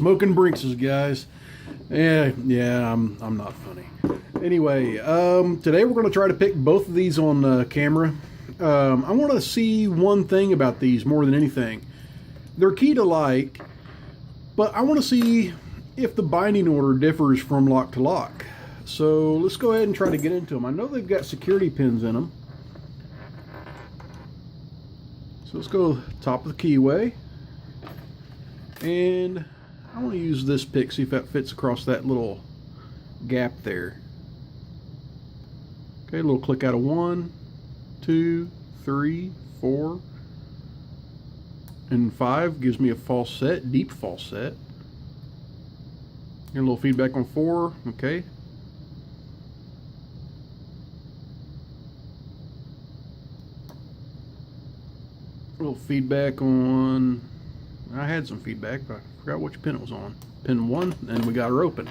Smoking Brinkses, guys. Yeah, I'm not funny. Anyway, today we're going to try to pick both of these on camera. I want to see one thing about these more than anything. They're key to like, but I want to see if the binding order differs from lock to lock. So let's go ahead and try to get into them. I know they've got security pins in them. So let's go top of the keyway. And I want to use this pick, see if that fits across that little gap there. Okay, a little click out of 1, 2, 3, 4, and 5 gives me a false set, deep false set. Get a little feedback on 4, okay. A little feedback on, I had some feedback, but I forgot which pin it was on. Pin 1, and we got her open.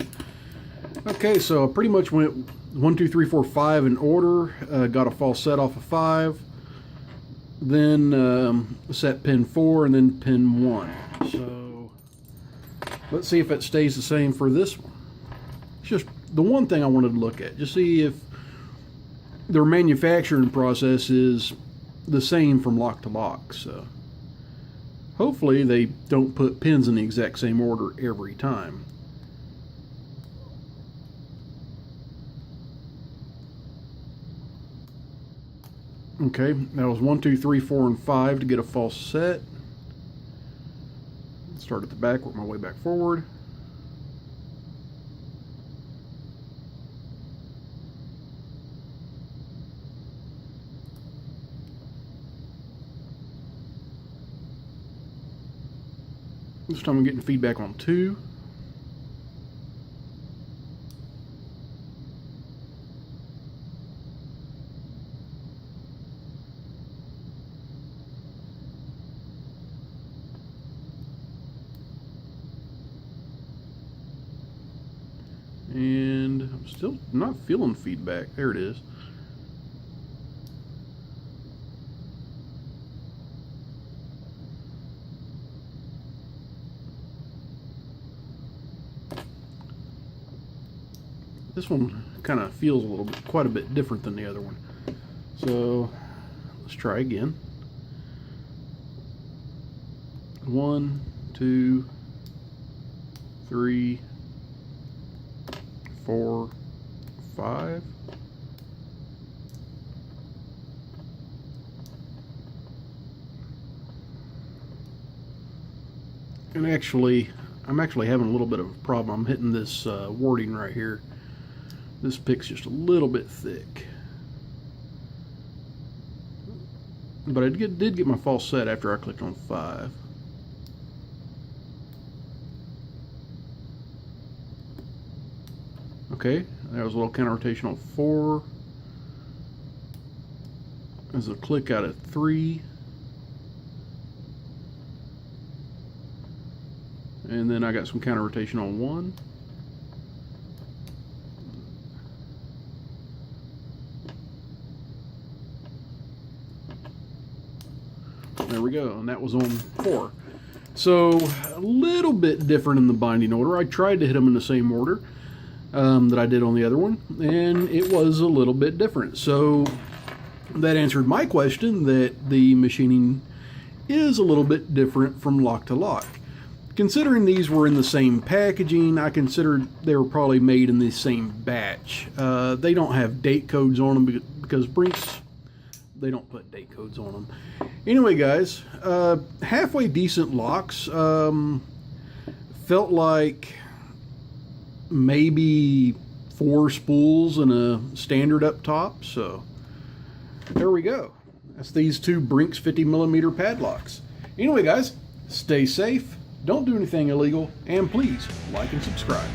Okay, so I pretty much went 1, 2, 3, 4, 5 in order. Got a false set off of 5. Then set pin 4 and then pin 1. So let's see if it stays the same for this one. It's just the one thing I wanted to look at. Just see if their manufacturing process is the same from lock to lock. So hopefully they don't put pins in the exact same order every time. Okay, that was 1, 2, 3, 4, and 5 to get a false set. Start at the back, work my way back forward. This time I'm getting feedback on 2. And I'm still not feeling feedback. There it is. This one kind of feels a little bit, quite a bit different than the other one. So let's try again. 1, 2, 3, 4, 5. And actually, I'm actually having a little bit of a problem. I'm hitting this warding right here. This pick's just a little bit thick. But I did get my false set after I clicked on 5. Okay, there was a little counter rotation on 4. There's a click out of 3. And then I got some counter rotation on 1. There we go, and that was on 4. So a little bit different in the binding order. I tried to hit them in the same order that I did on the other one, and it was a little bit different. So that answered my question that the machining is a little bit different from lock to lock. Considering these were in the same packaging, I considered they were probably made in the same batch. They don't have date codes on them because Brinks, they don't put date codes on them. Anyway, guys, halfway decent locks. Felt like maybe 4 spools and a standard up top. So there we go. That's these 2 Brinks 50mm padlocks. Anyway, guys, stay safe, don't do anything illegal, and please like and subscribe.